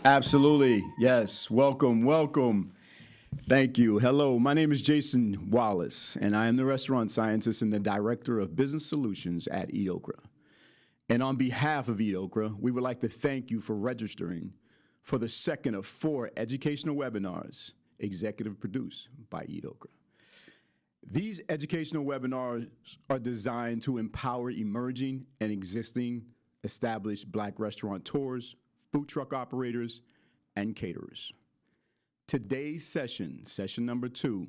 Absolutely. Yes. Welcome. Welcome. Thank you. Hello. My name is Jason Wallace, and I am the restaurant scientist and the director of business solutions at EatOkra. And on behalf of EatOkra, we would like to thank you for registering for the second of 4 educational webinars executive produced by EatOkra. These educational webinars are designed to empower emerging and existing established Black restaurateurs, food truck operators, and caterers. Today's session number 2,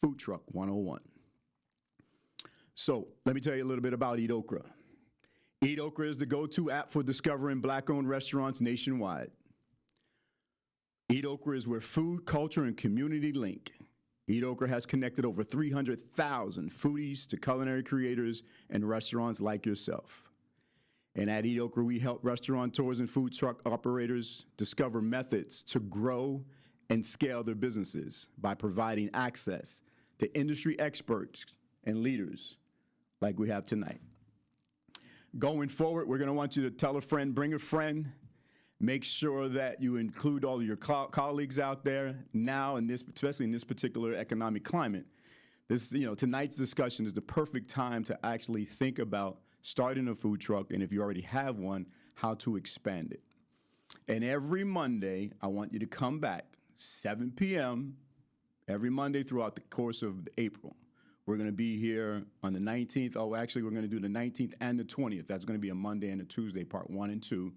Food Truck 101. So let me tell you a little bit about EatOkra. EatOkra is the go-to app for discovering Black-owned restaurants nationwide. EatOkra is where food, culture, and community link. EatOkra has connected over 300,000 foodies to culinary creators and restaurants like yourself. And at EatOkra, we help restaurateurs and food truck operators discover methods to grow and scale their businesses by providing access to industry experts and leaders like we have tonight. Going forward, we're going to want you to tell a friend, bring a friend. Make sure that you include all of your colleagues out there now, in this, especially in this particular economic climate. Tonight's discussion is the perfect time to actually think about starting a food truck, and if you already have one, how to expand it. And every Monday, I want you to come back, 7 p.m., every Monday throughout the course of April. We're going to be here on the 19th. Oh, actually, we're going to do the 19th and the 20th. That's going to be a Monday and a Tuesday, part 1 and 2.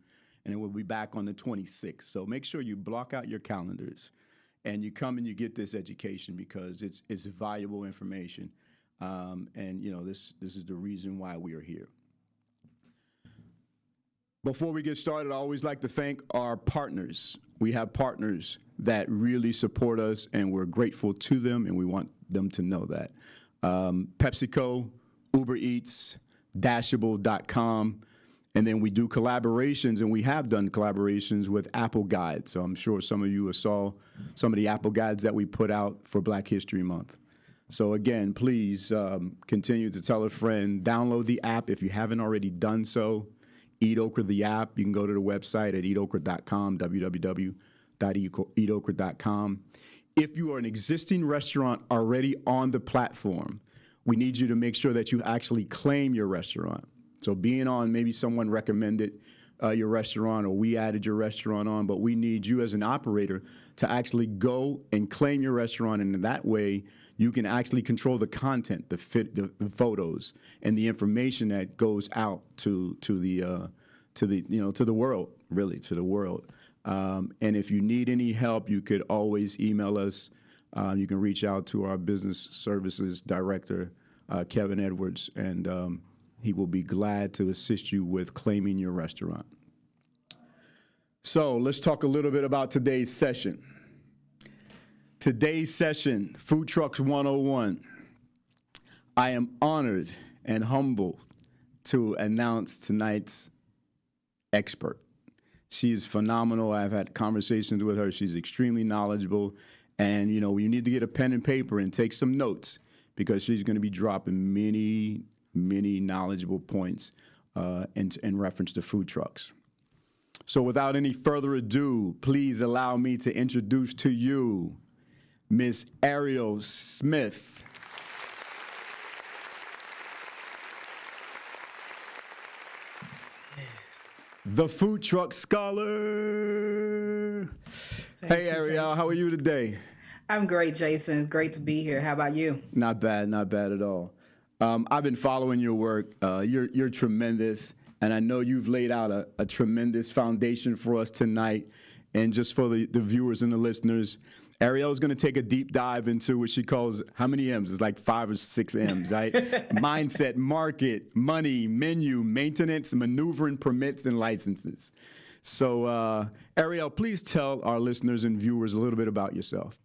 And then we'll be back on the 26th. So make sure you block out your calendars and you come and you get this education because it's valuable information. This is the reason why we are here. Before we get started, I always like to thank our partners. We have partners that really support us, and we're grateful to them, and we want them to know that. PepsiCo, Uber Eats, Dashable.com, and then we do collaborations, and we have done collaborations with Apple Guides. So I'm sure some of you saw some of the Apple Guides that we put out for Black History Month. So again, please continue to tell a friend, download the app if you haven't already done so. EatOkra, the app. You can go to the website at eatokra.com, www.eatokra.com. If you are an existing restaurant already on the platform, we need you to make sure that you actually claim your restaurant. So being on, maybe someone recommended your restaurant or we added your restaurant on, but we need you as an operator to actually go and claim your restaurant, and in that way you can actually control the content, the photos, and the information that goes out to the world, really, to the world. And if you need any help, you could always email us. You can reach out to our business services director, Kevin Edwards, and he will be glad to assist you with claiming your restaurant. So let's talk a little bit about today's session. Today's session, Food Trucks 101. I am honored and humbled to announce tonight's expert. She is phenomenal. I've had conversations with her. She's extremely knowledgeable. And, you need to get a pen and paper and take some notes because she's going to be dropping many, many knowledgeable points in reference to food trucks. So without any further ado, please allow me to introduce to you Miss Ariel Smith. The Food Truck Scholar. Hey, Ariel, how are you today? I'm great, Jason. Great to be here. How about you? Not bad at all. I've been following your work. You're tremendous, and I know you've laid out a tremendous foundation for us tonight. And just for the viewers and the listeners, Ariel is going to take a deep dive into what she calls, how many M's? It's like 5 or 6 M's, right? Mindset, market, money, menu, maintenance, maneuvering, permits, and licenses. So, Ariel, please tell our listeners and viewers a little bit about yourself.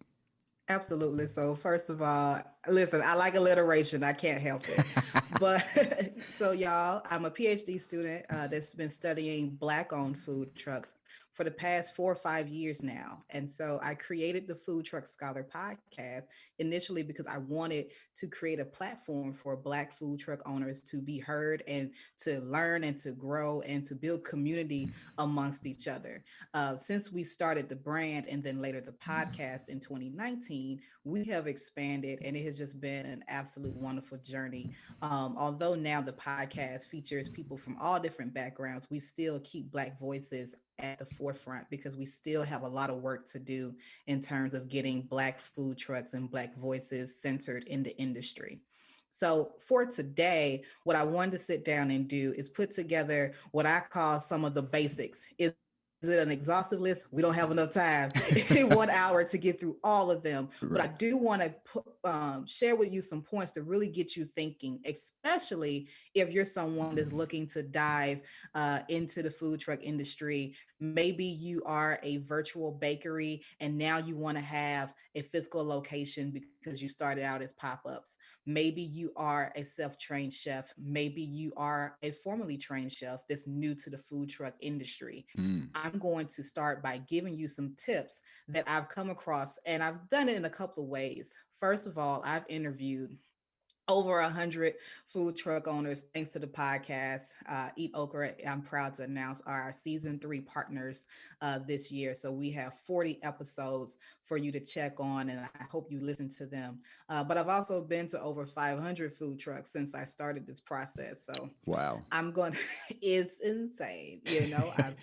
Absolutely. So first of all, listen, I like alliteration. I can't help it. But so y'all, I'm a PhD student that's been studying Black-owned food trucks for the past 4 or 5 years now. And so I created the Food Truck Scholar podcast initially because I wanted to create a platform for Black food truck owners to be heard and to learn and to grow and to build community amongst each other. Since we started the brand and then later the podcast in 2019, we have expanded and it has just been an absolute wonderful journey. Although now the podcast features people from all different backgrounds, we still keep Black voices at the forefront because we still have a lot of work to do in terms of getting Black food trucks and Black voices centered in the industry. So for today, what I wanted to sit down and do is put together what I call some of the basics. Is it an exhaustive list? We don't have enough time in 1 hour to get through all of them. But I do Right. want to share with you some points to really get you thinking, especially if you're someone that's looking to dive into the food truck industry. Maybe you are a virtual bakery and now you want to have a physical location because you started out as pop-ups. Maybe you are a self-trained chef. Maybe you are a formerly trained chef that's new to the food truck industry. Mm. I'm going to start by giving you some tips that I've come across, and I've done it in a couple of ways. First of all, I've interviewed over 100 food truck owners thanks to the podcast. Eat Okra, I'm proud to announce, are our season 3 partners this year. So we have 40 episodes for you to check on, and I hope you listen to them. But I've also been to over 500 food trucks since I started this process. So Wow. I'm going to, it's insane. I've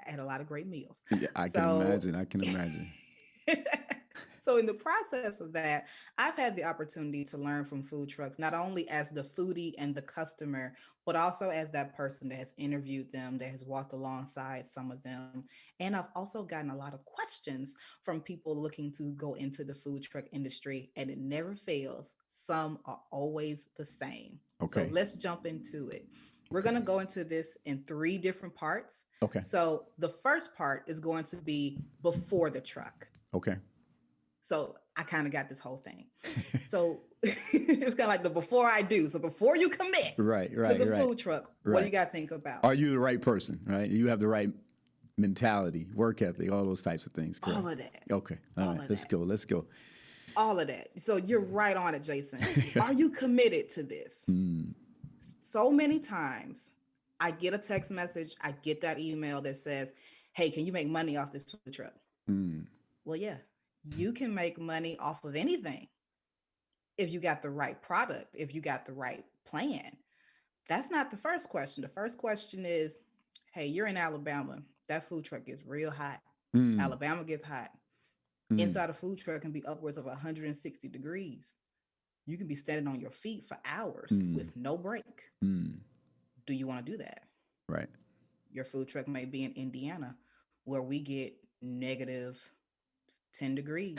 had a lot of great meals. Yeah, I can So imagine. I can imagine. So in the process of that, I've had the opportunity to learn from food trucks, not only as the foodie and the customer, but also as that person that has interviewed them, that has walked alongside some of them. And I've also gotten a lot of questions from people looking to go into the food truck industry, and it never fails. Some are always the same. So Okay. let's jump into it. We're going to go into this in 3 different parts. Okay. So the first part is going to be before the truck. Okay. So I kind of got this whole thing. So it's kind of like the before I do. So before you commit Right. to Right. the Right. food truck, what do Right. you got to think about? Are you the right person? Right. You have the right mentality, work ethic, all those types of things. Correct. All of that. Okay. All right. of Let's that. go. Let's go. All of that. So you're right on it, Jason. Are you committed to this? Mm. So many times I get a text message, I get that email that says, hey, can you make money off this food truck? Mm. Well, yeah, you can make money off of anything if you got the right product, if you got the right plan. That's not the first question. The first question is, hey, you're in Alabama. That food truck gets real hot. Mm. Alabama gets hot. Mm. Inside a food truck can be upwards of 160 degrees. You can be standing on your feet for hours Mm. with no break. Mm. Do you want to do that? Right. Your food truck may be in Indiana where we get negative 10 degrees.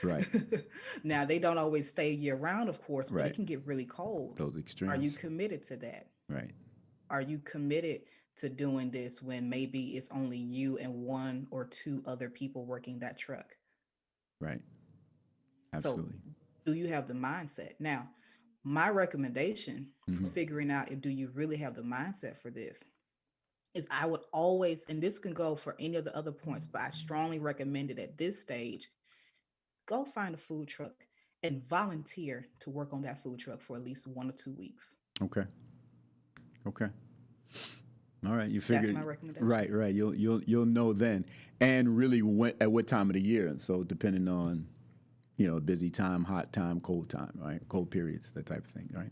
Right. Now, they don't always stay year round, of course, but Right. it can get really cold. Those Are you extremes. committed to that? Right. Are you committed to doing this when maybe it's only you and 1 or 2 other people working that truck? Right. So, Absolutely. do you have the mindset? Now, my recommendation for Hmm. figuring out if do you really have the mindset for this is I would always, and this can go for any of the other points, but I strongly recommend it at this stage. Go find a food truck and volunteer to work on that food truck for at least 1 or 2 weeks. Okay. Okay. All right. You That's figured. my recommendation. Right. Right. You'll know then, and really at what time of the year. So depending on, busy time, hot time, cold time, right? Cold periods, that type of thing, right?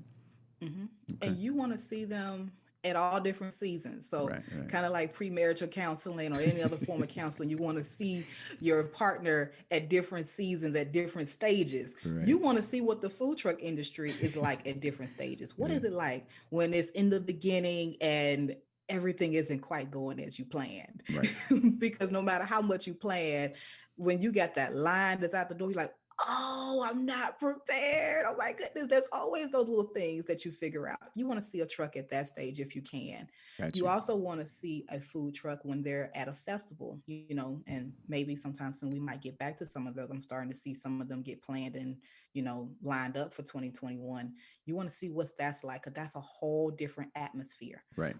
Hmm. Okay. And you want to see them at all different seasons. So, Right. Right. kind of like premarital counseling or any other form of counseling, you want to see your partner at different seasons, at different stages. Right. You want to see what the food truck industry is like at different stages. What Yeah. is it like when it's in the beginning and everything isn't quite going as you planned? Right. Because no matter how much you plan, when you got that line that's out the door, you're like, oh, I'm not prepared. Oh my goodness. There's always those little things that you figure out. You want to see a truck at that stage if you can. Got You you. also want to see a food truck when they're at a festival, and maybe sometime soon we might get back to some of those. I'm starting to see some of them get planned and, lined up for 2021. You want to see what that's like, because that's a whole different atmosphere. Right.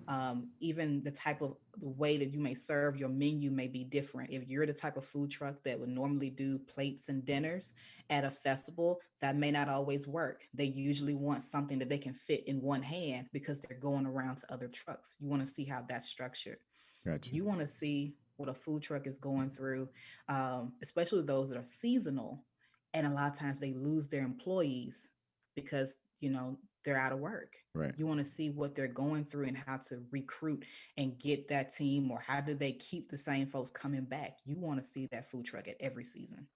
Even the type of the way that you may serve your menu may be different. If you're the type of food truck that would normally do plates and dinners at a festival, that may not always work. They usually want something that they can fit in one hand because they're going around to other trucks. You want to see how that's structured. Gotcha. You want to see what a food truck is going through, especially those that are seasonal. And a lot of times they lose their employees because, they're out of work. Right. You want to see what they're going through and how to recruit and get that team, or how do they keep the same folks coming back. You want to see that food truck at every season.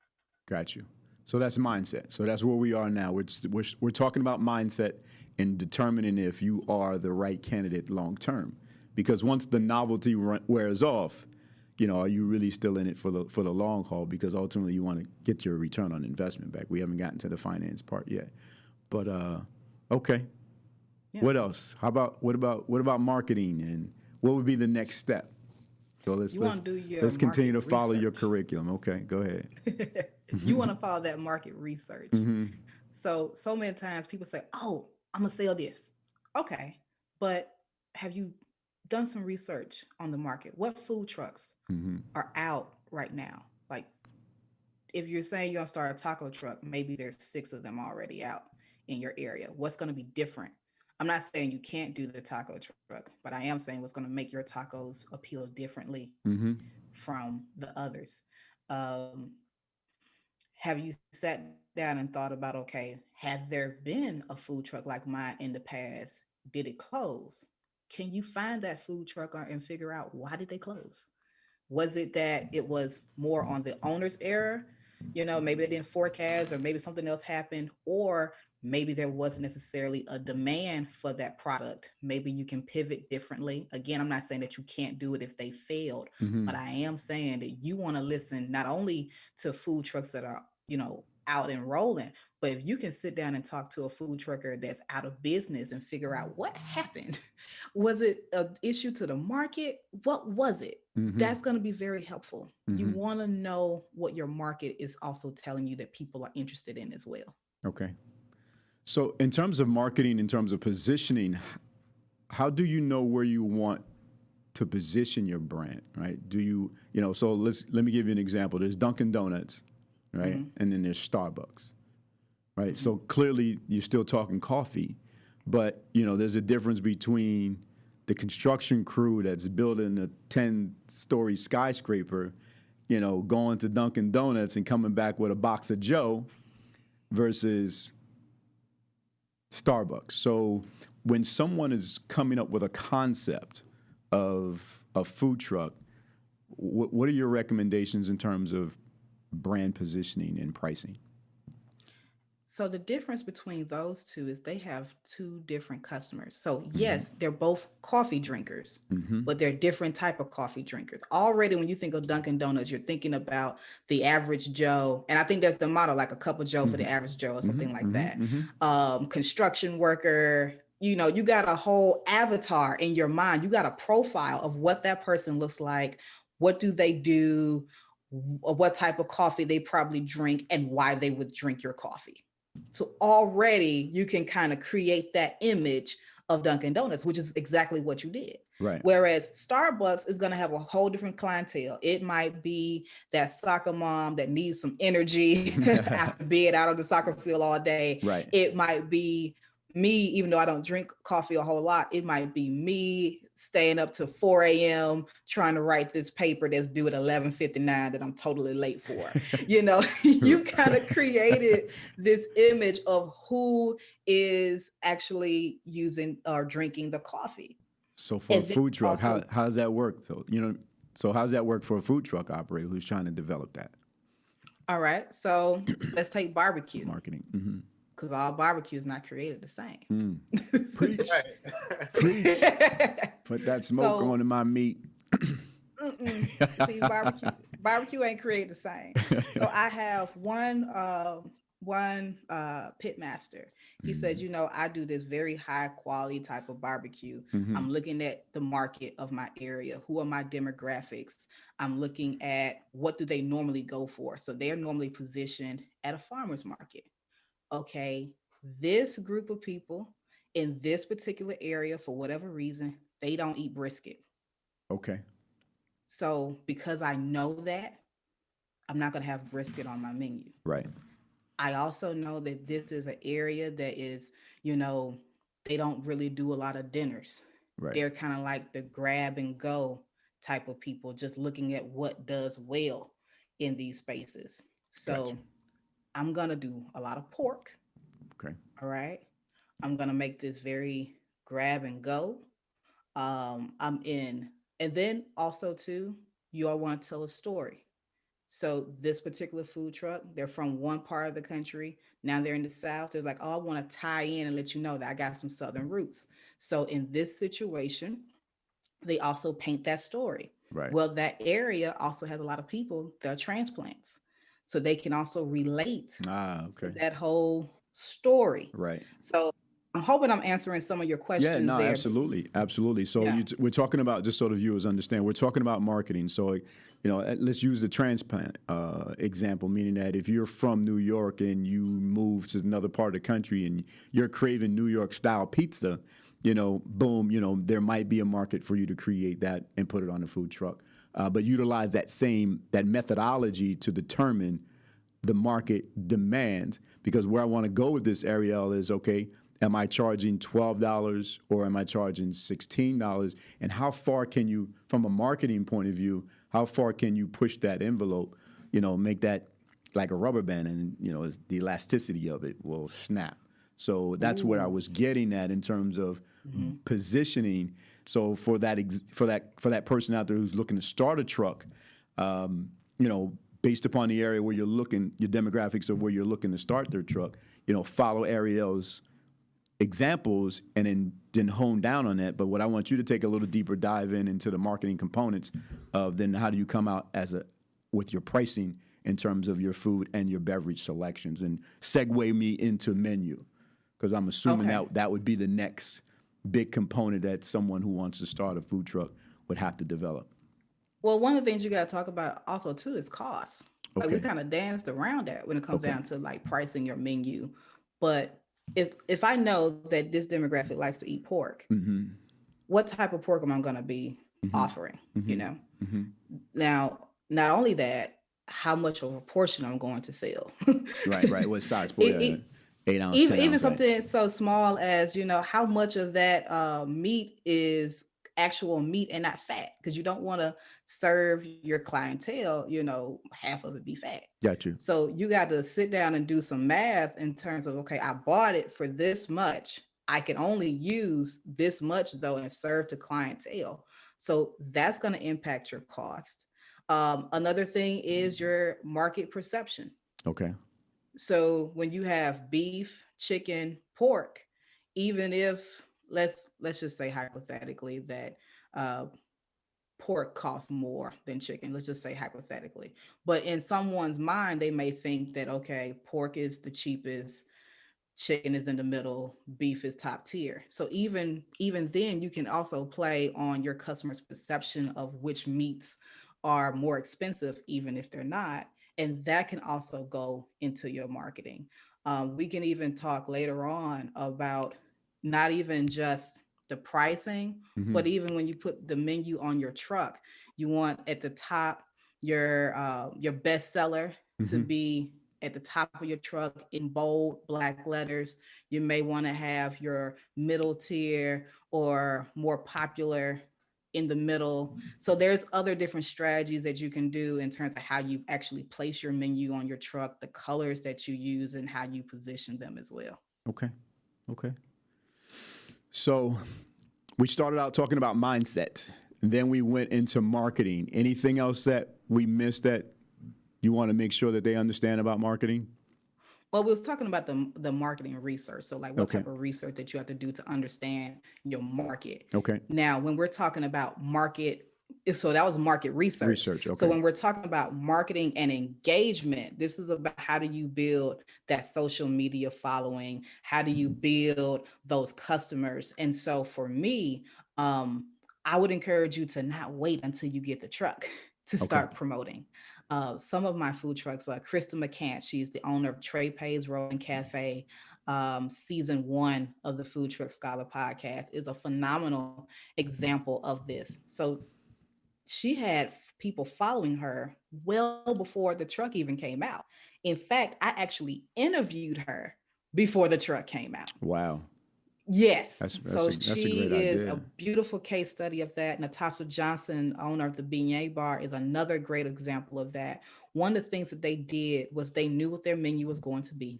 Got you. So that's mindset. So that's where we are now. We're talking about mindset and determining if you are the right candidate long term. Because once the novelty wears off, are you really still in it for the long haul? Because ultimately you want to get your return on investment back. We haven't gotten to the finance part yet. But okay. Yeah. What else? What about marketing, and what would be the next step? So let's continue to follow your curriculum. Okay, go ahead. You want to follow that market research. Mm-hmm. So many times people say, "Oh, I'm gonna sell this." Okay, but have you done some research on the market? What food trucks Mm-hmm. are out right now? Like, if you're saying you're gonna start a taco truck, maybe there's 6 of them already out in your area. What's gonna be different? I'm not saying you can't do the taco truck, but I am saying what's gonna make your tacos appeal differently Mm-hmm. from the others. Um, have you sat down and thought about, okay, had there been a food truck like mine in the past? Did it close? Can you find that food truck and figure out why did they close? Was it that it was more on the owner's error? Maybe they didn't forecast, or maybe something else happened, or maybe there wasn't necessarily a demand for that product. Maybe you can pivot differently. Again, I'm not saying that you can't do it if they failed, Mm-hmm. but I am saying that you want to listen not only to food trucks that are, out and rolling, but if you can sit down and talk to a food trucker that's out of business and figure out what happened. Was it an issue to the market? What was it? Mm-hmm. That's going to be very helpful. You Mm-hmm. want to know what your market is also telling you that people are interested in as well. Okay. So in terms of marketing, in terms of positioning, how do you know where you want to position your brand, right? Do you, so let me give you an example. There's Dunkin' Donuts, right? Mm-hmm. And then there's Starbucks, right? Mm-hmm. So clearly you're still talking coffee, but, there's a difference between the construction crew that's building a 10-story skyscraper, going to Dunkin' Donuts and coming back with a box of Joe versus Starbucks. So when someone is coming up with a concept of a food truck, what are your recommendations in terms of brand positioning and pricing? So the difference between those two is they have 2 different customers. So Mm-hmm. yes, they're both coffee drinkers, Mm-hmm. but they're different type of coffee drinkers. Already when you think of Dunkin' Donuts, you're thinking about the average Joe. And I think that's the model, like a cup of Joe for the average Joe or something like that. Construction worker, you got a whole avatar in your mind. You got a profile of what that person looks like. What do they do? What type of coffee they probably drink, and why they would drink your coffee. So already you can kind of create that image of Dunkin' Donuts, which is exactly what you did. Right. Whereas Starbucks is going to have a whole different clientele. It might be that soccer mom that needs some energy after being out on the soccer field all day. Right. It might be me, even though I don't drink coffee a whole lot. It might be me staying up to 4 a.m. trying to write this paper that's due at 11:59 that I'm totally late for. You kind of created this image of who is actually using or drinking the coffee. So for And a then food truck, also, how does that work? So how does that work for a food truck operator who's trying to develop that all right, so let's take barbecue, marketing? Mm-hmm. because all barbecue is not created the same. Preach, Right. preach. Put that smoke So on in my meat. See, barbecue ain't created the same. So I have one pit master. He said, I do this very high quality type of barbecue. Mm-hmm. I'm looking at the market of my area. Who are my demographics? I'm looking at what do they normally go for. So they're normally positioned at a farmer's market. Okay, this group of people in this particular area, for whatever reason, they don't eat brisket. Okay. So because I know that, I'm not going to have brisket on my menu. Right. I also know that this is an area that is, you know, they don't really do a lot of dinners. Right. They're kind of like the grab and go type of people, just looking at what does well in these spaces. Gotcha. So I'm going to do a lot of pork. Okay. All right. I'm going to make this very grab and go. I'm in. And then also, too, you all want to tell a story. So this particular food truck, they're from one part of the country. Now they're in the South. They're like, oh, I want to tie in and let you know that I got some Southern roots. So in this situation, they also paint that story. Right. Well, that area also has a lot of people that are transplants. So they can also relate Ah, to okay. that whole story. Right. So I'm hoping I'm answering some of your Yeah, questions no, there. absolutely, absolutely. So Yeah. we're talking about, just so the viewers understand, we're talking about marketing. So, let's use the transplant example, meaning that if you're from New York and you move to another part of the country and you're craving New York style pizza, boom, there might be a market for you to create that and put it on a food truck. But utilize that methodology to determine the market demands. Because where I want to go with this, Ariel, is okay, am I charging $12 or am I charging $16? And how far can you, from a marketing point of view, how far can you push that envelope, make that like a rubber band, and, the elasticity of it will snap. So that's where I Ooh. was getting at in terms of Hmm. positioning. So for that person out there who's looking to start a truck, based upon the area where you're looking, your demographics of where you're looking to start their truck, follow Ariel's examples and then hone down on that. But what I want you to take a little deeper dive into the marketing components of then how do you come out with your pricing in terms of your food and your beverage selections, and segue me into menu, because I'm assuming Okay. that would be the next big component that someone who wants to start a food truck would have to develop. Well, one of the things you got to talk about also too is cost. Like we Okay. kind of danced around that when it comes Okay. down to like pricing your menu. But if I know that this demographic likes to eat pork, Mm-hmm. what type of pork am I going to be Mm-hmm. offering? You Mm-hmm. know. Mm-hmm. Now, not only that, how much of a portion I'm going to sell. Right. Right. What size? it, Yeah. it, 8 ounce, ten even ounce. Right. something so small as how much of that meat is actual meat and not fat, because you don't want to serve your clientele half of it be fat. Got you. So you got to sit down and do some math in terms of, okay, I bought it for this much, I can only use this much though and serve to clientele. So that's going to impact your cost. Another thing is your market perception. Okay. So when you have beef, chicken, pork, even if let's just say hypothetically that uh, pork costs more than chicken, let's just say hypothetically, but in someone's mind they may think that okay, pork is the cheapest, chicken is in the middle, beef is top tier. So even then you can also play on your customers' perception of which meats are more expensive, even if they're not. And that can also go into your marketing. We can even talk later on about not even just the pricing, Mm-hmm. but even when you put the menu on your truck, you want at the top your bestseller to Mm-hmm. be at the top of your truck in bold black letters. You may want to have your middle tier or more popular in the middle. So there's other different strategies that you can do in terms of how you actually place your menu on your truck, the colors that you use, and how you position them as well. Okay. Okay. So we started out talking about mindset, and then we went into marketing. Anything else that we missed that you want to make sure that they understand about marketing? Well, we was talking about the marketing research. So like what Okay. type of research that you have to do to understand your market. Okay. Now, when we're talking about so that was market research. Research. So Okay. when we're talking about marketing and engagement, this is about how do you build that social media following? How do you build those customers? And so for me, I would encourage you to not wait until you get the truck to Okay. start promoting. Some of my food trucks, like Krista McCants, she's the owner of Trey Pay's Rolling Cafe. Season 1 of the Food Truck Scholar podcast is a phenomenal example of this. So she had people following her well before the truck even came out. In fact, I actually interviewed her before the truck came out. Wow. Yes. That's So that's a she great is a idea. beautiful case study of that. Natasha Johnson, owner of the Beignet Bar, is another great example of that. One of the things that they did was they knew what their menu was going to be,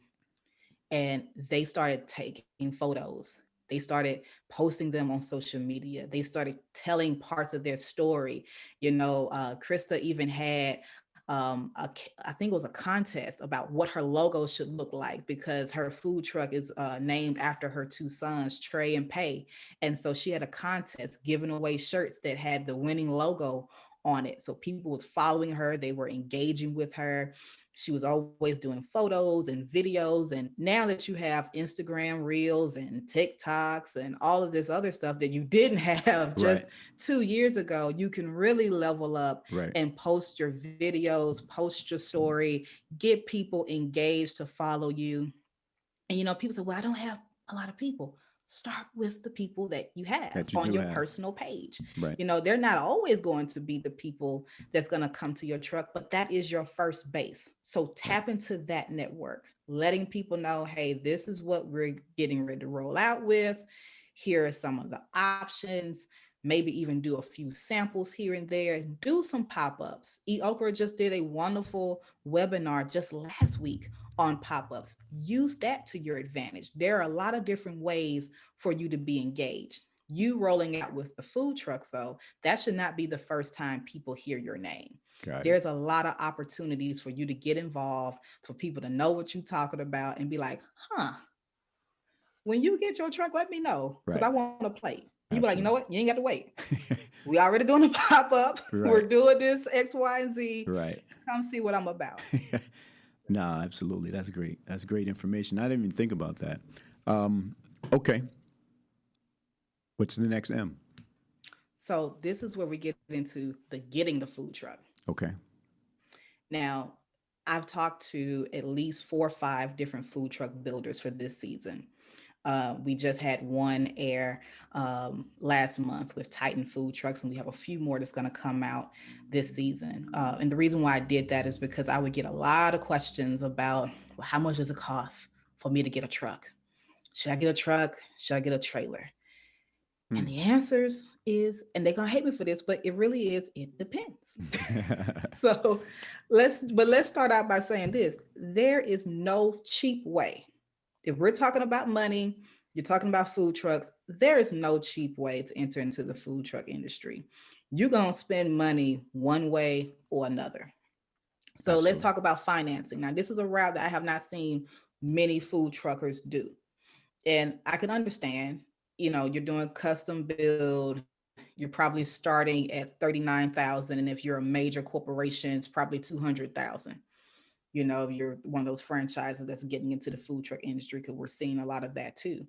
and they started taking photos. They started posting them on social media. They started telling parts of their story. Krista even had I think it was a contest about what her logo should look like, because her food truck is named after her two sons, Trey and Pay. And so she had a contest giving away shirts that had the winning logo on it. So people was following her, they were engaging with her. She was always doing photos and videos. And now that you have Instagram reels and TikToks and all of this other stuff that you didn't have Right. just 2 years ago, you can really level up Right. and post your videos, post your story, get people engaged to follow you. And people say, well, I don't have a lot of people. Start with the people that you have That you on do your have. personal page. Right. They're not always going to be the people that's going to come to your truck, but that is your first base. So Right. tap into that network, letting people know, hey, this is what we're getting ready to roll out with. Here are some of the options. Maybe even do a few samples here and there. Do some pop-ups. EatOkra just did a wonderful webinar just last week on pop-ups. Use that to your advantage. There are a lot of different ways for you to be engaged. You rolling out with the food truck, though, that should not be the first time people hear your name. Got it. There's a lot of opportunities for you to get involved, for people to know what you're talking about and be like, huh, when you get your truck, let me know, because I Right. want to play. You be like, you know Absolutely. what? You ain't got to wait. We already doing a pop-up. We're Right. doing this X, Y, and Z. Right. Come see what I'm about. Nah, absolutely. That's great. That's great information. I didn't even think about that. Okay. What's the next M? So this is where we get into the getting the food truck. Okay. Now, I've talked to at least 4 or 5 different food truck builders for this season. We just had one air last month with Titan Food Trucks, and we have a few more that's going to come out this season. And the reason why I did that is because I would get a lot of questions about, well, how much does it cost for me to get a truck? Should I get a truck? Should I get a trailer? And Hmm. the answers is, and they're gonna hate me for this, but it really is, it depends. So let's start out by saying this. There is no cheap way. If we're talking about money, you're talking about food trucks, there is no cheap way to enter into the food truck industry. You're gonna spend money one way or another. So let's Absolutely. talk about financing. Now, this is a route that I have not seen many food truckers do. And I can understand, you're doing custom build, you're probably starting at 39,000, and if you're a major corporation, it's probably 200,000. If you're one of those franchises that's getting into the food truck industry, because we're seeing a lot of that too.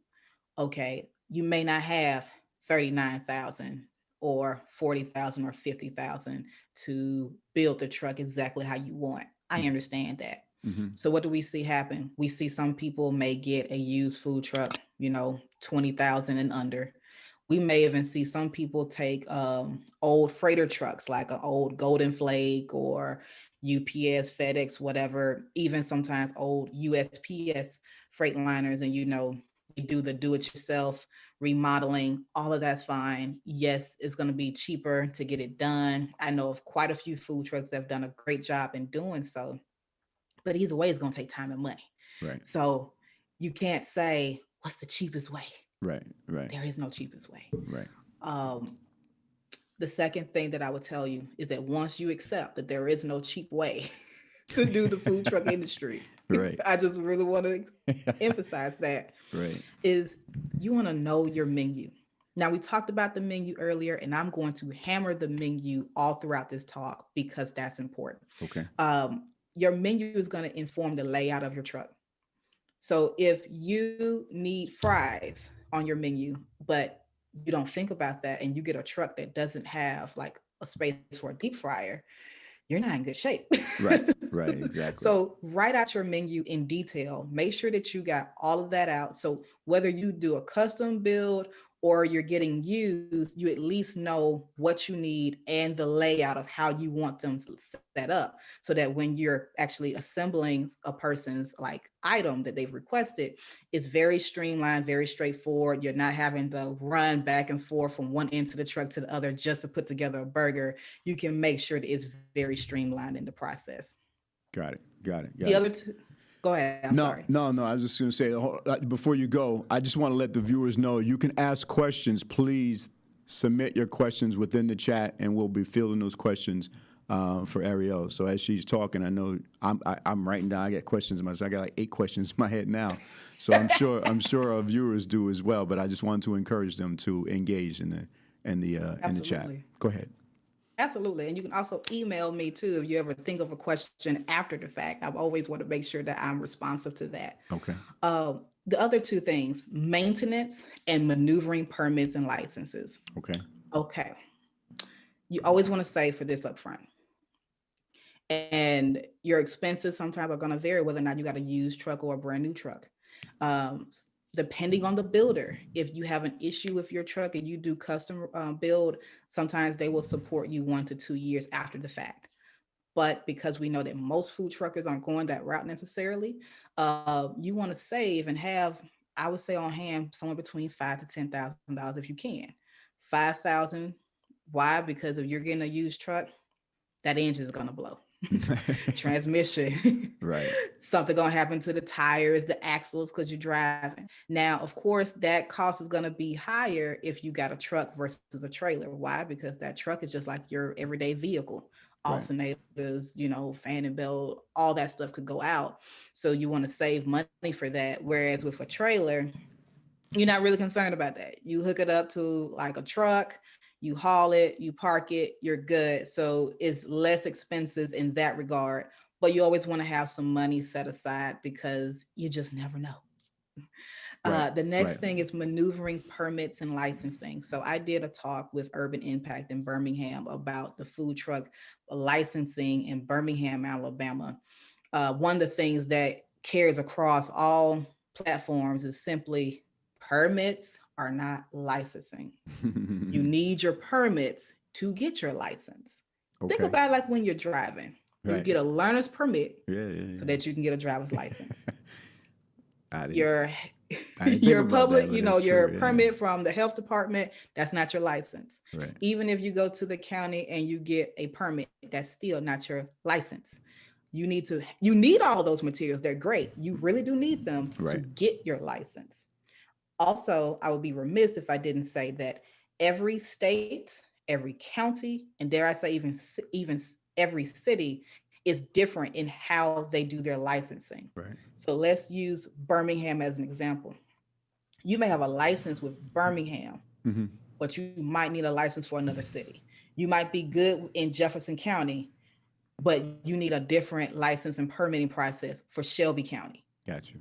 Okay, you may not have 39,000 or 40,000 or 50,000 to build the truck exactly how you want. I understand that. Mm-hmm. So what do we see happen? We see some people may get a used food truck, 20,000 and under. We may even see some people take old freighter trucks, like an old Golden Flake or UPS, FedEx, whatever, even sometimes old USPS freight liners, and you do the do-it-yourself remodeling. All of that's fine. Yes, it's going to be cheaper to get it done. I know of quite a few food trucks that have done a great job in doing so, but either way, it's going to take time and money. Right. So you can't say, what's the cheapest way? Right. Right. There is no cheapest way. Right. Um, the second thing that I would tell you is that once you accept that there is no cheap way to do the food truck industry, Right. I just really want to emphasize that, Right. is you want to know your menu. Now, we talked about the menu earlier, and I'm going to hammer the menu all throughout this talk because that's important. Okay. Your menu is going to inform the layout of your truck. So if you need fries on your menu, but you don't think about that and you get a truck that doesn't have like a space for a deep fryer, you're not in good shape. Right. Right. Exactly. So write out your menu in detail. Make sure that you got all of that out. So whether you do a custom build or you're getting used, you at least know what you need and the layout of how you want them set up, so that when you're actually assembling a person's like item that they've requested, it's very streamlined, very straightforward. You're not having to run back and forth from one end of the truck to the other just to put together a burger. You can make sure that it's very streamlined in the process. Got it. Got it. The Got it. other two, go ahead. I'm No, sorry. no, no. I was just going to say before you go, I just want to let the viewers know you can ask questions. Please submit your questions within the chat, and we'll be fielding those questions for Ariel. So as she's talking, I know I'm writing down. I got questions in my. I got like 8 questions in my head now. So I'm sure our viewers do as well. But I just want to encourage them to engage in the chat. Go ahead. Absolutely. And you can also email me too if you ever think of a question after the fact. I've always want to make sure that I'm responsive to that. Okay. The other two things, maintenance and maneuvering permits and licenses. Okay. Okay. You always want to save for this up front. And your expenses sometimes are going to vary whether or not you got a used truck or a brand new truck. Depending on the builder, if you have an issue with your truck and you do custom build, sometimes they will support you 1 to 2 years after the fact. But because we know that most food truckers aren't going that route necessarily, you want to save and have, I would say, on hand somewhere between $5,000 to $10,000 if you can. 5,000. Why? Because if you're getting a used truck, that engine is going to blow. Transmission, right? Something gonna happen to the tires, the axles, because you're driving. Now, of course, that cost is gonna be higher if you got a truck versus a trailer. Why? Because that truck is just like your everyday vehicle. Alternators, fan and belt, all that stuff could go out. So you want to save money for that. Whereas with a trailer, you're not really concerned about that. You hook it up to like a truck, you haul it, you park it, you're good. So it's less expenses in that regard, but you always want to have some money set aside because you just never know. The next thing is maneuvering permits and licensing. So I did a talk with Urban Impact in Birmingham about the food truck licensing in Birmingham, Alabama. One of the things that carries across all platforms is simply permits are not licensing. You need your permits to get your license. Okay. Think about it like when you're driving. You get a learner's permit so that you can get a driver's license. Your public, your permit from the health department, that's not your license. Right. Even if you go to the county and you get a permit, that's still not your license. You need all those materials. They're great. You really do need them to get your license. Also, I would be remiss if I didn't say that every state, every county, and dare I say even every city is different in how they do their licensing. Right. So let's use Birmingham as an example. You may have a license with Birmingham, but you might need a license for another city. You might be good in Jefferson County, but you need a different license and permitting process for Shelby County. Got you.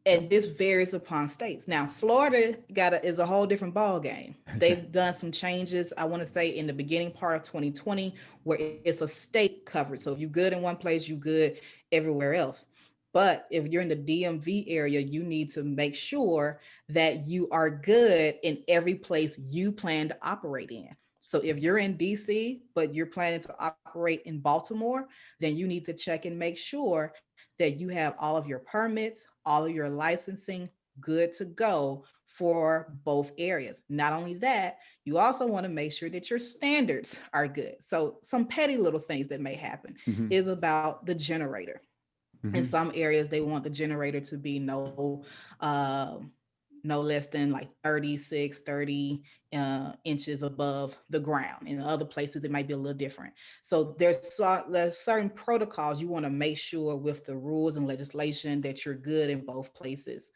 And this varies upon states. Now, Florida is a whole different ball game. They've done some changes, I want to say, in the beginning part of 2020, where it's a state coverage. So if you're good in one place, you're good everywhere else. But if you're in the DMV area, you need to make sure that you are good in every place you plan to operate in. So if you're in DC, but you're planning to operate in Baltimore, then you need to check and make sure that you have all of your permits, all of your licensing good to go for both areas. Not only that, you also want to make sure that your standards are good. So some petty little things that may happen is about the generator. In some areas, they want the generator to be no less than like 30 inches above the ground. In other places, it might be a little different. So there's certain protocols you want to make sure with the rules and legislation that you're good in both places.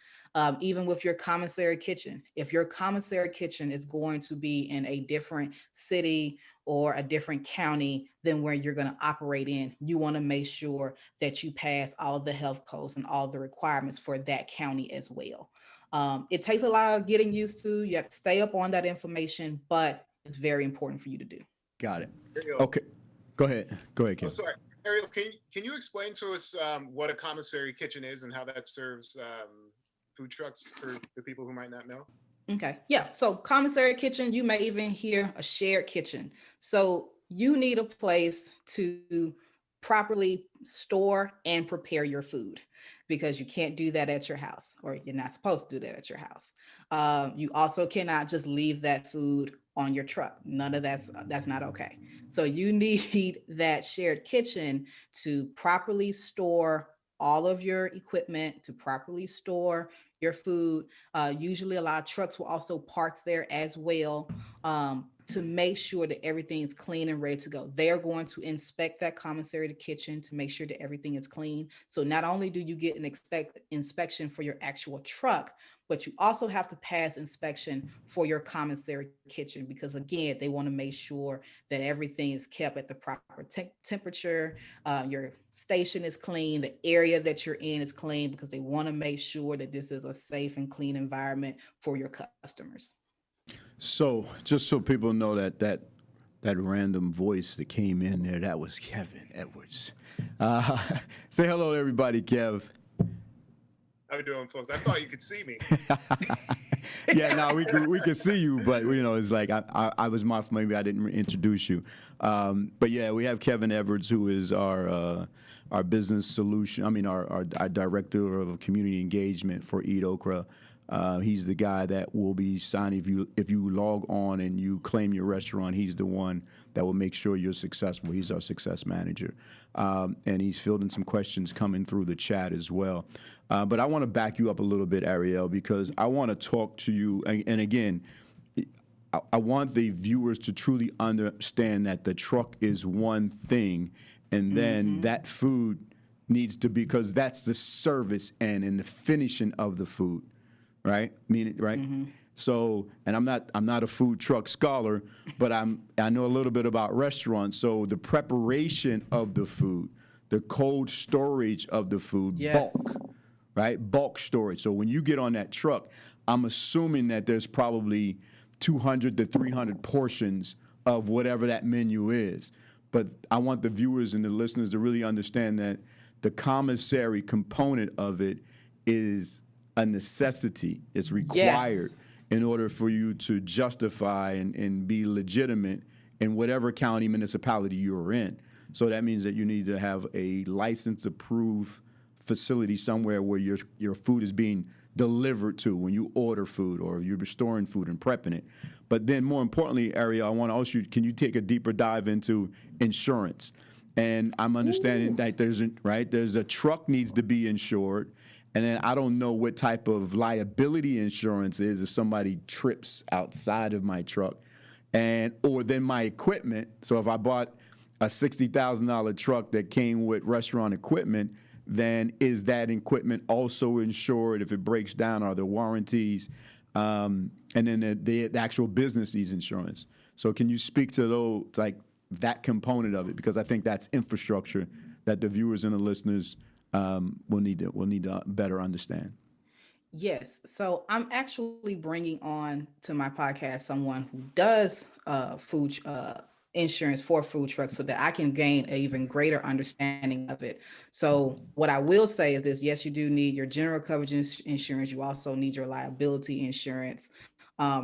Even with your commissary kitchen, if your commissary kitchen is going to be in a different city or a different county than where you're going to operate in, you want to make sure that you pass all of the health codes and all the requirements for that county as well. It takes a lot of getting used to. You have to stay up on that information, but it's very important for you to do. Got it. Okay. Go ahead, Kim. Oh, sorry. Ariel, can you explain to us what a commissary kitchen is and how that serves food trucks for the people who might not know? Okay. Yeah. So commissary kitchen, you may even hear a shared kitchen. So you need a place to properly store and prepare your food because you can't do that at your house, or you're not supposed to do that at your house. You also cannot just leave that food on your truck. None of that's not okay. So you need that shared kitchen to properly store all of your equipment, to properly store your food. Usually, a lot of trucks will also park there as well, to make sure that everything is clean and ready to go. They are going to inspect that commissary to kitchen to make sure that everything is clean. So not only do you get an inspection for your actual truck, but you also have to pass inspection for your commissary kitchen because again, they want to make sure that everything is kept at the proper temperature. Your station is clean, the area that you're in is clean because they want to make sure that this is a safe and clean environment for your customers. So, just so people know that random voice that came in there, that was Kevin Edwards. Uh, say hello to everybody, Kev. How you doing, folks? I thought you could see me. Yeah, no, we can see you, but it's like I was maybe I didn't introduce you. But yeah, we have Kevin Edwards, who is our business solution. I mean, our director of community engagement for EatOkra. He's the guy that will be signing if you log on and you claim your restaurant. He's the one that will make sure you're successful. He's our success manager, and he's fielding some questions coming through the chat as well. But I want to back you up a little bit, Ariel, because I want to talk to you. And again, I want the viewers to truly understand that the truck is one thing, and then that food needs to be, because that's the service and the finishing of the food. Right? Meaning, right? So, and I'm not a food truck scholar, but I know a little bit about restaurants. So the preparation of the food, the cold storage of the food, Yes. bulk, right? Bulk storage. So when you get on that truck, I'm assuming that there's probably 200 to 300 portions of whatever that menu is. But I want the viewers and the listeners to really understand that the commissary component of it is a necessity. It's required in order for you to justify and be legitimate in whatever county, municipality you're in. So that means that you need to have a license approved facility somewhere where your food is being delivered to when you order food or you're storing food and prepping it. But then more importantly, Ariel, I want to ask you, can you take a deeper dive into insurance? And I'm understanding that there's a truck needs to be insured. And then I don't know what type of liability insurance is if somebody trips outside of my truck, or then my equipment. So if I bought a $60,000 truck that came with restaurant equipment, then is that equipment also insured if it breaks down? Are there warranties? And then the actual business needs insurance. So can you speak to those, like that component of it? Because I think that's infrastructure that the viewers and the listeners will need to better understand. Yes. So I'm actually bringing on to my podcast someone who does food insurance for food trucks so that I can gain an even greater understanding of it. So what I will say is this: yes, you do need your general coverage insurance. You also need your liability insurance.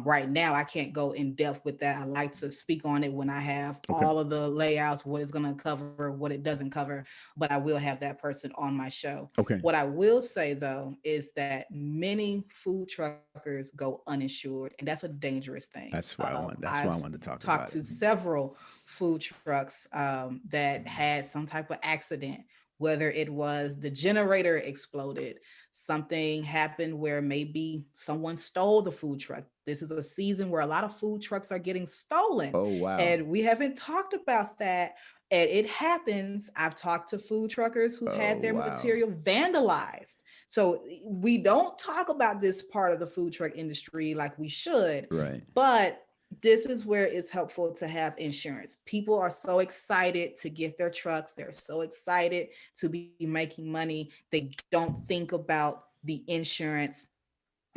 Right now, I can't go in depth with that. I like to speak on it when I have all of the layouts, what it's going to cover, what it doesn't cover, but I will have that person on my show. Okay. What I will say, though, is that many food truckers go uninsured, and that's a dangerous thing. That's why I wanted to talk about it. Talked to several food trucks that had some type of accident, whether it was the generator exploded, something happened where maybe someone stole the food truck. This is a season where a lot of food trucks are getting stolen. Oh, wow. And we haven't talked about that. And it happens. I've talked to food truckers who've had their material vandalized. So we don't talk about this part of the food truck industry like we should. Right. But this is where it's helpful to have insurance. People are so excited to get their truck. They're so excited to be making money. They don't think about the insurance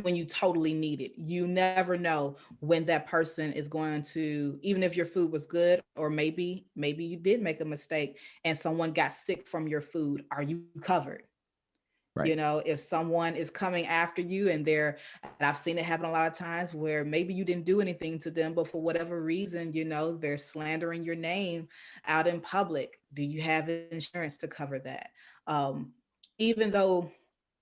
when you totally need it. You never know when that person is going to, even if your food was good, or maybe you did make a mistake and someone got sick from your food. Are you covered? Right. You know, if someone is coming after you and I've seen it happen a lot of times where maybe you didn't do anything to them, but for whatever reason, you know, they're slandering your name out in public. Do you have insurance to cover that? Even though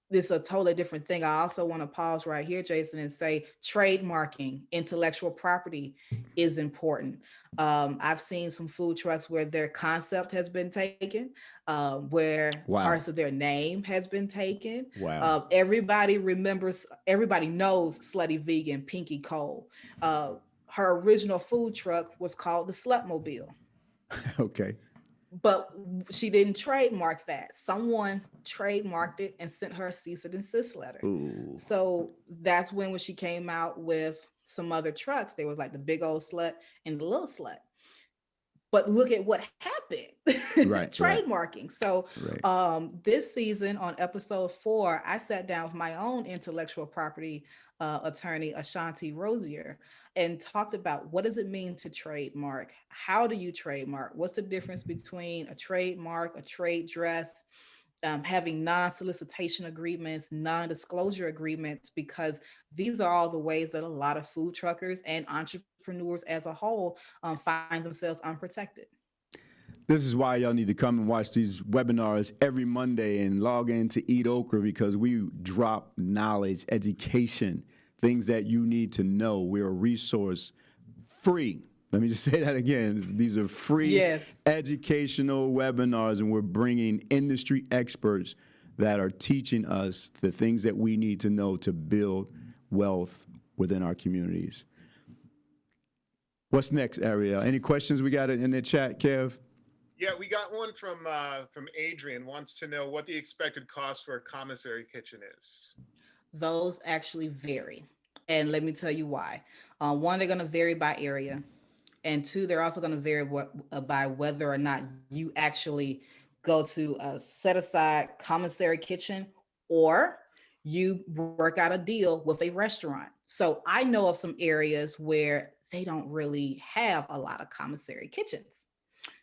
this is a totally different thing, I also want to pause right here, Jason, and say trademarking, intellectual property is important. I've seen some food trucks where their concept has been taken, where Wow. parts of their name has been taken. Wow. Everybody knows Slutty Vegan, Pinky Cole. Her original food truck was called the Slutmobile, Okay. but she didn't trademark that. Someone trademarked it and sent her a cease and desist letter. Ooh. So that's when she came out with some other trucks, there was like the big old slut and the little slut. But look at what happened. Right. Trademarking. So Right. this season on episode 4, I sat down with my own intellectual property attorney, Ashanti Rosier, and talked about what does it mean to trademark? How do you trademark? What's the difference between a trademark, a trade dress, having non-solicitation agreements, non-disclosure agreements, because these are all the ways that a lot of food truckers and entrepreneurs as a whole find themselves unprotected. This is why y'all need to come and watch these webinars every Monday and log into EatOkra, because we drop knowledge, education, things that you need to know. We're a resource, free. Let me just say that again. These are free Yes. educational webinars, and we're bringing industry experts that are teaching us the things that we need to know to build wealth within our communities. What's next, Ariel? Any questions we got in the chat, Kev? Yeah, we got one from Adrian. Wants to know what the expected cost for a commissary kitchen is. Those actually vary. And let me tell you why. One, they're going to vary by area. And two, they're also going to vary by whether or not you actually go to a set aside commissary kitchen or you work out a deal with a restaurant. So I know of some areas where they don't really have a lot of commissary kitchens.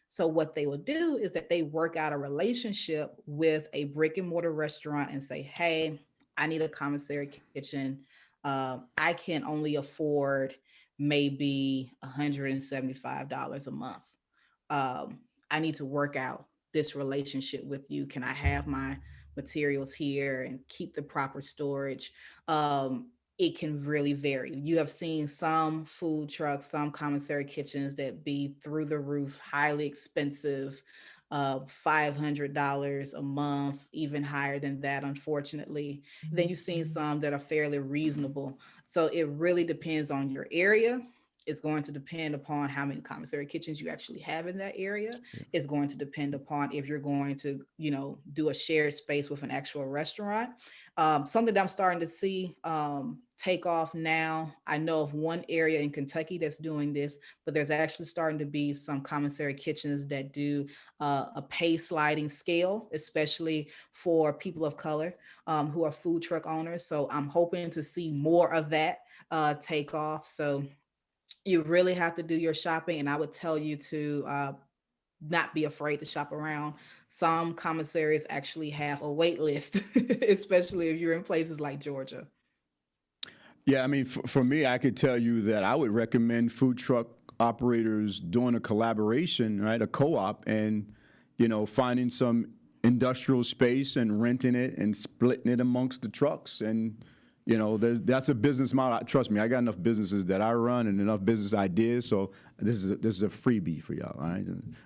So what they will do is that they work out a relationship with a brick and mortar restaurant and say, hey, I need a commissary kitchen. I can only afford maybe $175 a month. I need to work out this relationship with you. Can I have my materials here and keep the proper storage? It can really vary. You have seen some food trucks, some commissary kitchens that be through the roof, highly expensive, $500 a month, even higher than that, unfortunately. Then you've seen some that are fairly reasonable. So it really depends on your area. It's going to depend upon how many commissary kitchens you actually have in that area. It's going to depend upon if you're going to, you know, do a shared space with an actual restaurant. Something that I'm starting to see take off now. I know of one area in Kentucky that's doing this, but there's actually starting to be some commissary kitchens that do a pay sliding scale, especially for people of color who are food truck owners. So I'm hoping to see more of that take off. So you really have to do your shopping, and I would tell you to not be afraid to shop around. Some commissaries actually have a wait list, especially if you're in places like Georgia. Yeah, I mean, for me, I could tell you that I would recommend food truck operators doing a collaboration, right, a co-op, and, you know, finding some industrial space and renting it and splitting it amongst the trucks. And, you know, that's a business model. Trust me, I got enough businesses that I run and enough business ideas. So this is a freebie for y'all. All right,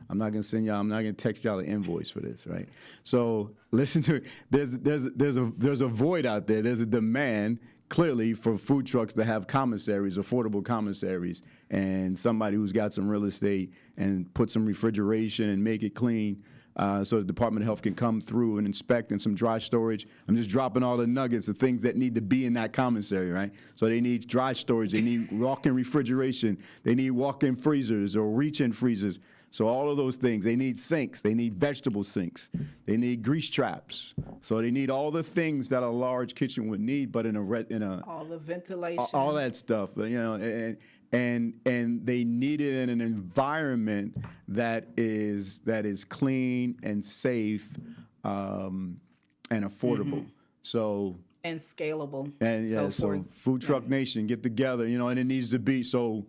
I'm not gonna send y'all. I'm not gonna text y'all an invoice for this. Right. So listen to it. There's a void out there. There's a demand clearly for food trucks to have commissaries, affordable commissaries, and somebody who's got some real estate and put some refrigeration and make it clean. So the Department of Health can come through and inspect, and some dry storage. I'm just dropping all the nuggets of things that need to be in that commissary, right? So they need dry storage, they need walk-in refrigeration, they need walk-in freezers or reach-in freezers. So all of those things, they need sinks, they need vegetable sinks, they need grease traps. So they need all the things that a large kitchen would need, but in a all the ventilation, all that stuff, you know, and they need it in an environment that is clean and safe and affordable. So and scalable. and yeah, For so Food Truck Nation, get together, and it needs to be so,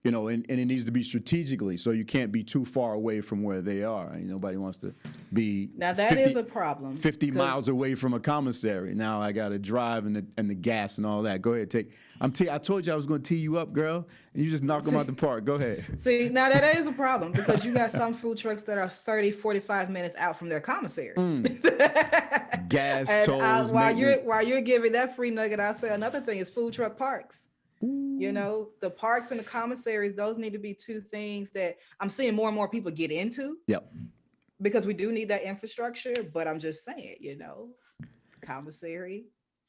and it needs to be strategically, so you can't be too far away from where they are. Nobody wants to be now that is a problem. 50 miles away from a commissary. Now I got to drive and the gas and all that. Go ahead, I told you I was going to tee you up, girl, and you just knock them out the park. Go ahead. See, now that is a problem because you got some food trucks that are 30, 45 minutes out from their commissary. Gas, and tolls, while you're giving that free nugget, I'll say another thing is food truck parks. The parks and the commissaries, those need to be two things that I'm seeing more and more people get into. Yep. Because we do need that infrastructure, but I'm just saying, commissary,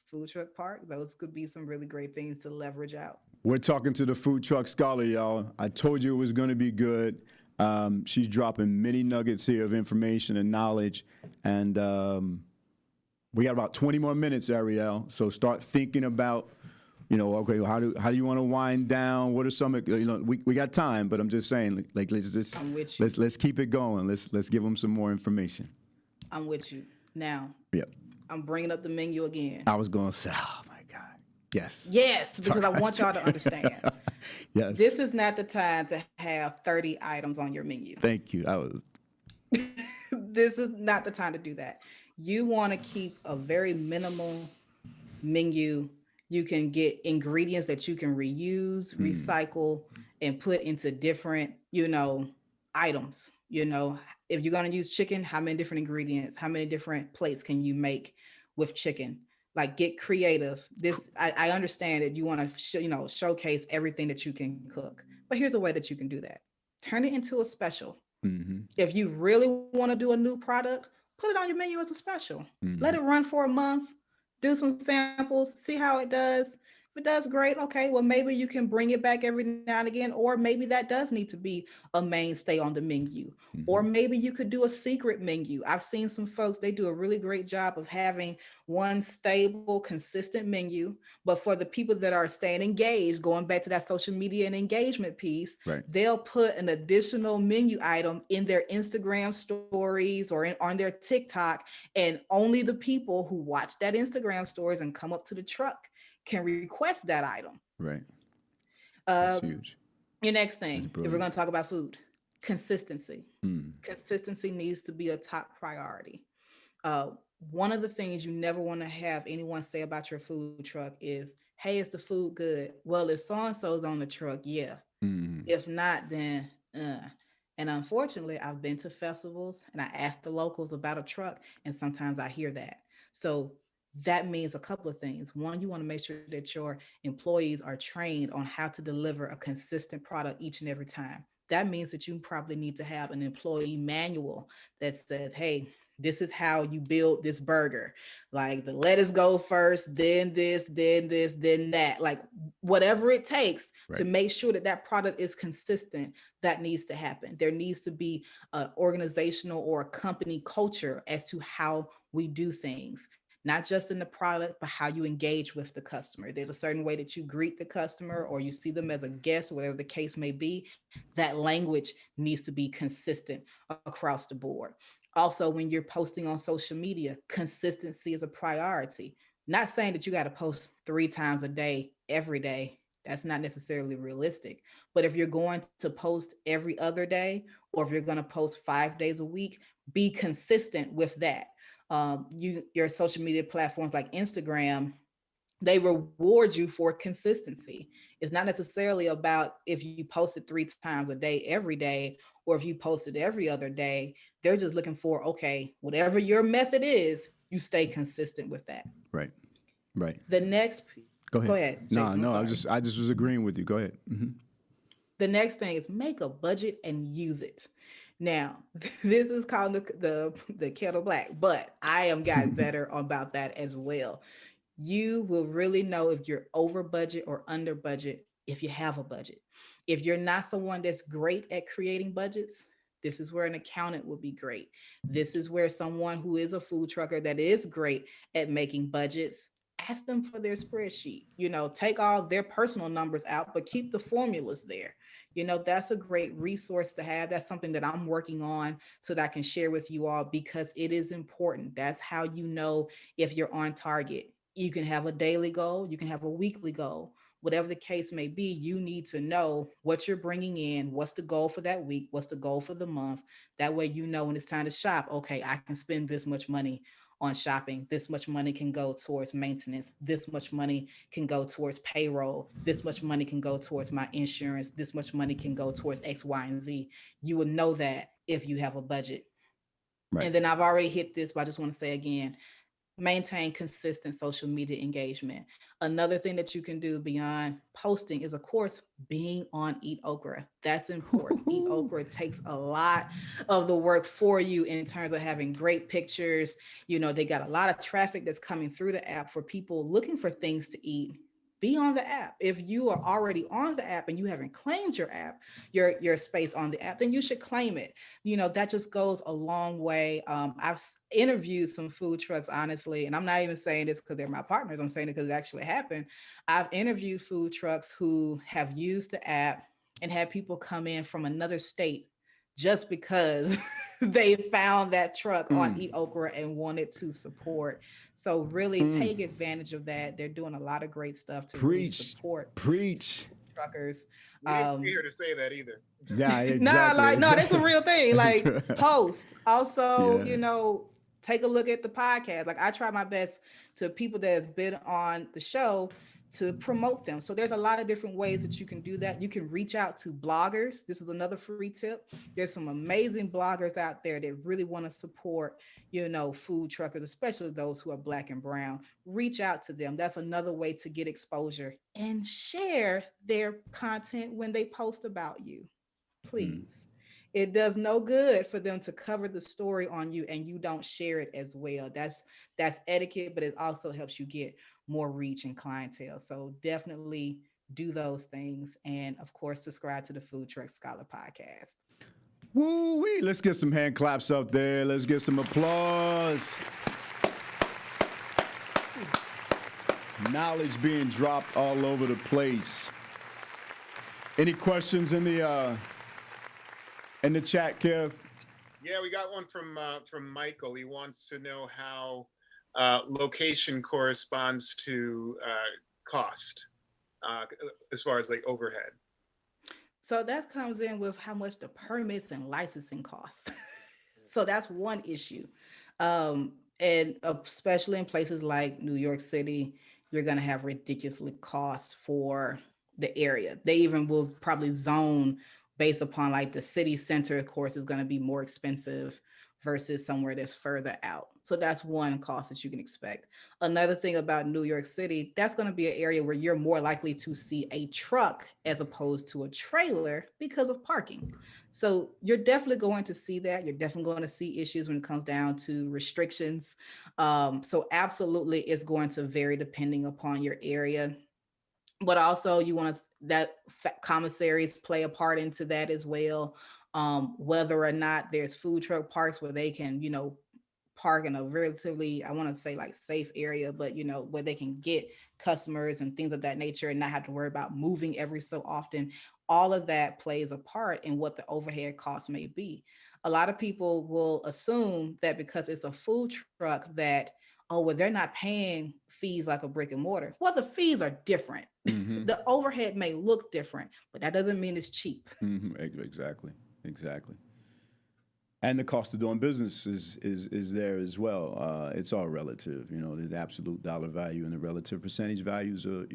food truck park, those could be some really great things to leverage out. We're talking to the food truck scholar, y'all. I told you it was going to be good. She's dropping many nuggets here of information and knowledge. And we got about 20 more minutes, Ariel. So start thinking about, okay, how do you want to wind down? What are some, we got time, but I'm just saying, like, let's keep it going. Let's give them some more information. I'm with you. Now, yep. I'm bringing up the menu again. I was going to say, oh my God. Yes. Yes, because I want y'all to understand. Yes. This is not the time to have 30 items on your menu. Thank you. This is not the time to do that. You want to keep a very minimal menu. You can get ingredients that you can reuse, recycle, and put into different, items. If you're going to use chicken, how many different ingredients, how many different plates can you make with chicken? Like, get creative. I understand that you want to, showcase everything that you can cook. But here's a way that you can do that. Turn it into a special. Mm-hmm. If you really want to do a new product, put it on your menu as a special. Mm-hmm. Let it run for a month. Do some samples, see how it does. If it does great, okay, well, maybe you can bring it back every now and again, or maybe that does need to be a mainstay on the menu. Mm-hmm. Or maybe you could do a secret menu. I've seen some folks, they do a really great job of having one stable, consistent menu, but for the people that are staying engaged, going back to that social media and engagement piece, right, they'll put an additional menu item in their Instagram stories or on their TikTok, and only the people who watch that Instagram stories and come up to the truck can request that item. Right. That's huge. Your next thing, if we're going to talk about food, consistency. Consistency needs to be a top priority. One of the things you never want to have anyone say about your food truck is, hey, is the food good? Well, if so-and-so's on the truck, yeah. If not, then And unfortunately, I've been to festivals and I ask the locals about a truck, and sometimes I hear that. So that means a couple of things. One, you want to make sure that your employees are trained on how to deliver a consistent product each and every time. That means that you probably need to have an employee manual that says, hey, this is how you build this burger. Like, the lettuce go first, then this, then that. Like, whatever it takes to make sure that that product is consistent, that needs to happen. There needs to be an organizational or a company culture as to how we do things. Not just in the product, but how you engage with the customer. There's a certain way that you greet the customer or you see them as a guest, whatever the case may be. That language needs to be consistent across the board. Also, when you're posting on social media, consistency is a priority. Not saying that you got to post 3 times a day, every day. That's not necessarily realistic. But if you're going to post every other day, or if you're going to post 5 days a week, be consistent with that. Your social media platforms like Instagram, they reward you for consistency. It's not necessarily about if you posted 3 times a day, every day, or if you posted every other day. They're just looking for, okay, whatever your method is, you stay consistent with that. Right. The next, go ahead. Jason, no, I just was agreeing with you. Go ahead. Mm-hmm. The next thing is make a budget and use it. Now, this is called the kettle black, but I am gotten better about that as well. You will really know if you're over budget or under budget if you have a budget. If you're not someone that's great at creating budgets, this is where an accountant will be great. This is where someone who is a food trucker that is great at making budgets, ask them for their spreadsheet. Take all their personal numbers out, but keep the formulas there. That's a great resource to have. That's something that I'm working on so that I can share with you all because it is important. That's how you know if you're on target. You can have a daily goal, you can have a weekly goal. Whatever the case may be, you need to know what you're bringing in, what's the goal for that week, what's the goal for the month. That way, you know when it's time to shop, okay, I can spend this much money on shopping. This much money can go towards maintenance. This much money can go towards payroll. This much money can go towards my insurance. This much money can go towards X, Y, and Z. You will know that if you have a budget. Right. And then I've already hit this, but I just want to say again, maintain consistent social media engagement. Another thing that you can do beyond posting is, of course, being on EatOkra. That's important. EatOkra takes a lot of the work for you in terms of having great pictures. They got a lot of traffic that's coming through the app for people looking for things to eat. Be on the app. If you are already on the app and you haven't claimed your space on the app, then you should claim it. That just goes a long way. I've interviewed some food trucks, honestly, and I'm not even saying this because they're my partners. I'm saying it because it actually happened. I've interviewed food trucks who have used the app and had people come in from another state just because they found that truck on EatOkra and wanted to support. So really take advantage of that. They're doing a lot of great stuff to really support Preach. truckers. We didn't be here to say that either. Yeah, Nah, exactly. no, that's a real thing. Like post. Also, Yeah. take a look at the podcast. Like I try my best to people that has been on the show to promote them. So there's a lot of different ways that you can do that. You can reach out to bloggers. This is another free tip. There's some amazing bloggers out there that really want to support, food truckers, especially those who are Black and brown. Reach out to them. That's another way to get exposure and share their content when they post about you. Please. It does no good for them to cover the story on you and you don't share it as well. That's etiquette, but it also helps you get more reach and clientele. So definitely do those things. And of course, subscribe to the Food Truck Scholar podcast. Woo-wee. Let's get some hand claps up there. Let's get some applause. Knowledge being dropped all over the place. Any questions in the chat, Kev? Yeah, we got one from Michael. He wants to know how location corresponds to cost as far as like overhead. So that comes in with how much the permits and licensing costs. So that's one issue. And especially in places like New York City, you're going to have ridiculously costs for the area. They even will probably zone based upon like the city center, of course, is going to be more expensive versus somewhere that's further out. So that's one cost that you can expect. Another thing about New York City, that's going to be an area where you're more likely to see a truck as opposed to a trailer because of parking. So you're definitely going to see that. You're definitely going to see issues when it comes down to restrictions. So absolutely, it's going to vary depending upon your area. But also you want to that commissaries play a part into that as well. Whether or not there's food truck parks where they can, park in a relatively, I want to say like safe area, but where they can get customers and things of that nature and not have to worry about moving every so often. All of that plays a part in what the overhead costs may be. A lot of people will assume that because it's a food truck that, oh, well, they're not paying fees like a brick and mortar. Well, the fees are different. The overhead may look different, but that doesn't mean it's cheap. Exactly. And the cost of doing business is there as well. It's all relative. The absolute dollar value and the relative percentage values are,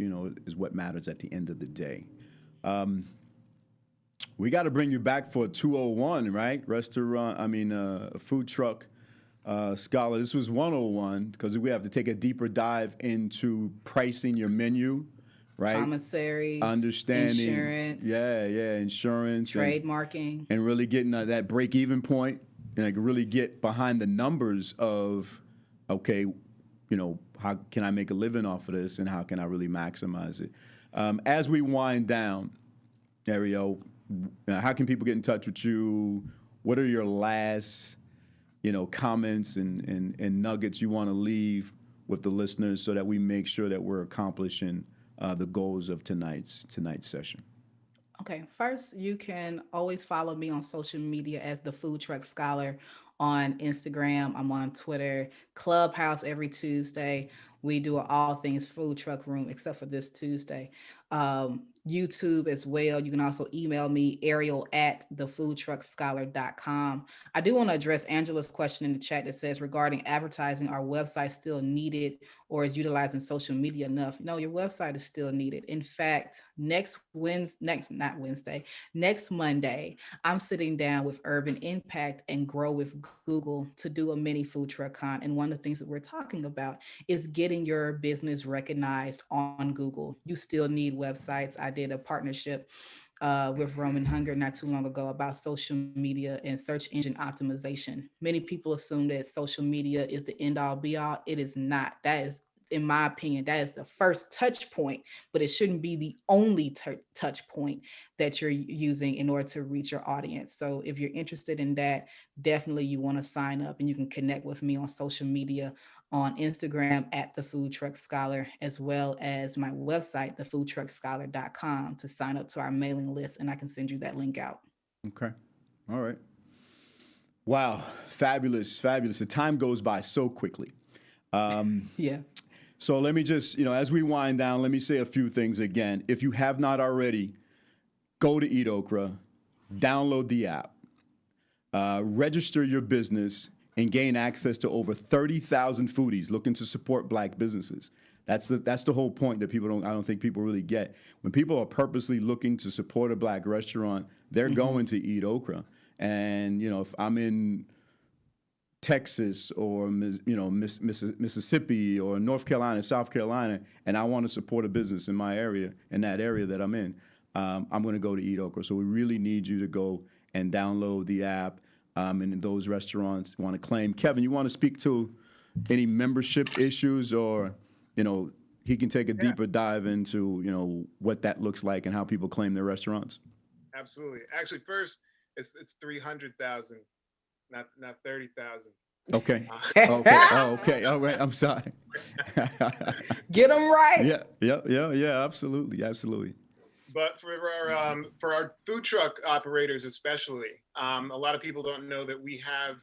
is what matters at the end of the day. We got to bring you back for 201, right? Food truck scholar. This was 101 because we have to take a deeper dive into pricing your menu, right? Commissaries, understanding, insurance, insurance, trademarking, and really getting that break-even point, and like really get behind the numbers of, okay, how can I make a living off of this, and how can I really maximize it? As we wind down, Ariel, how can people get in touch with you? What are your last, comments and nuggets you want to leave with the listeners so that we make sure that we're accomplishing the goals of tonight's session? Okay, first, you can always follow me on social media as the Food Truck Scholar on Instagram. I'm on Twitter, Clubhouse every Tuesday. We do all things food truck room except for this Tuesday. YouTube as well. You can also email me, Ariel at thefoodtruckscholar.com. I do want to address Angela's question in the chat that says regarding advertising, our website still needed or is utilizing social media enough? No, your website is still needed. In fact, next Monday, I'm sitting down with Urban Impact and Grow with Google to do a mini food truck con. And one of the things that we're talking about is getting your business recognized on Google. You still need websites. I did a partnership with Roman Hunger not too long ago about social media and search engine optimization. Many people assume that social media is the end all be all. It is not. That is, in my opinion, that is the first touch point, but it shouldn't be the only touch point that you're using in order to reach your audience. So if you're interested in that, definitely you want to sign up and you can connect with me on social media on Instagram at the Food Truck Scholar, as well as my website, thefoodtruckscholar.com, to sign up to our mailing list, and I can send you that link out. Okay. All right. Wow. Fabulous. Fabulous. The time goes by so quickly. Yes. So let me just, as we wind down, let me say a few things again. If you have not already, go to EatOkra, download the app, register your business, and gain access to over 30,000 foodies looking to support Black businesses. That's the whole point that I don't think people really get. When people are purposely looking to support a Black restaurant, they're going to EatOkra. And, if I'm in Texas or Mississippi or North Carolina, South Carolina, and I want to support a business in my area, in that area that I'm in, I'm going to go to EatOkra. So we really need you to go and download the app. And those restaurants want to claim. Kevin, you want to speak to any membership issues, or he can take a deeper dive into what that looks like and how people claim their restaurants. Absolutely. Actually, first it's 300,000. Not 30,000. Okay. Okay. Oh, okay. All right. I'm sorry. Get them right. Yeah. Absolutely. But for our food truck operators, especially, a lot of people don't know that we have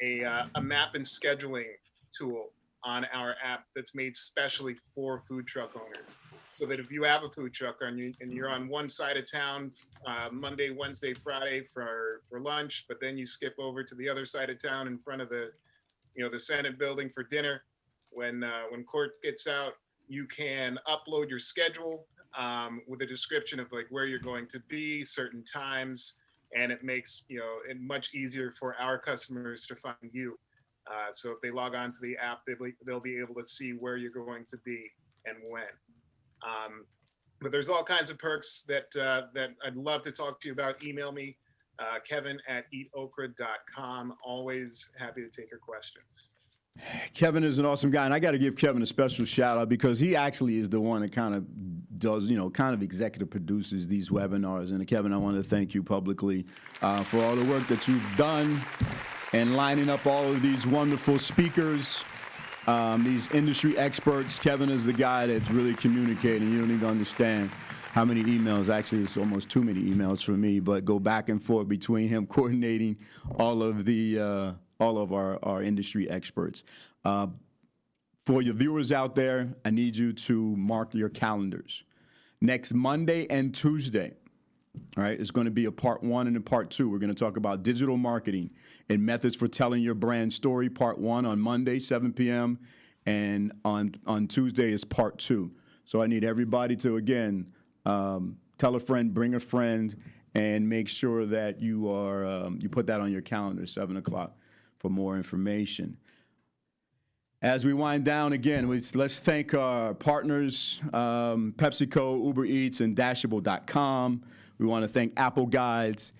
a map and scheduling tool on our app that's made specially for food truck owners. So that if you have a food truck and you're on one side of town Monday, Wednesday, Friday for lunch, but then you skip over to the other side of town in front of the Senate building for dinner, when court gets out, you can upload your schedule with a description of like where you're going to be, certain times, and it makes it much easier for our customers to find you. So if they log on to the app, they'll be able to see where you're going to be and when. But there's all kinds of perks that I'd love to talk to you about. Email me, Kevin at EatOkra.com. Always happy to take your questions. Kevin is an awesome guy, and I got to give Kevin a special shout out because he actually is the one that kind of does, kind of executive produces these webinars. And Kevin, I want to thank you publicly for all the work that you've done and lining up all of these wonderful speakers, these industry experts. Kevin is the guy that's really communicating. You don't even understand how many emails. Actually, it's almost too many emails for me, but go back and forth between him coordinating all of our industry experts. For your viewers out there, I need you to mark your calendars. Next Monday and Tuesday, all right, it's going to be a part 1 and a part 2. We're going to talk about digital marketing and methods for telling your brand story, part 1 on Monday, 7 p.m., and on Tuesday is part 2. So I need everybody to, again, tell a friend, bring a friend, and make sure that you put that on your calendar, 7 o'clock, for more information. As we wind down again, let's thank our partners, PepsiCo, Uber Eats, and Dashable.com. We want to thank Apple Guides.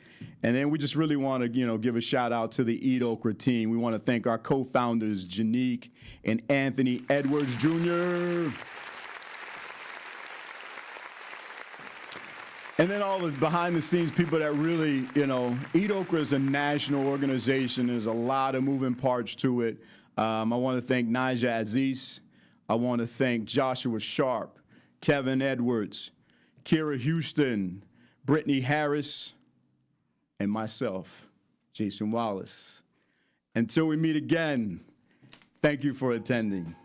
And then we just really want to, give a shout out to the EatOkra team. We want to thank our co-founders, Janique and Anthony Edwards Jr. And then all the behind-the-scenes people that really, EatOkra is a national organization. There's a lot of moving parts to it. I want to thank Naja Aziz. I want to thank Joshua Sharp, Kevin Edwards, Kira Houston, Brittany Harris, and myself, Jason Wallace. Until we meet again, thank you for attending.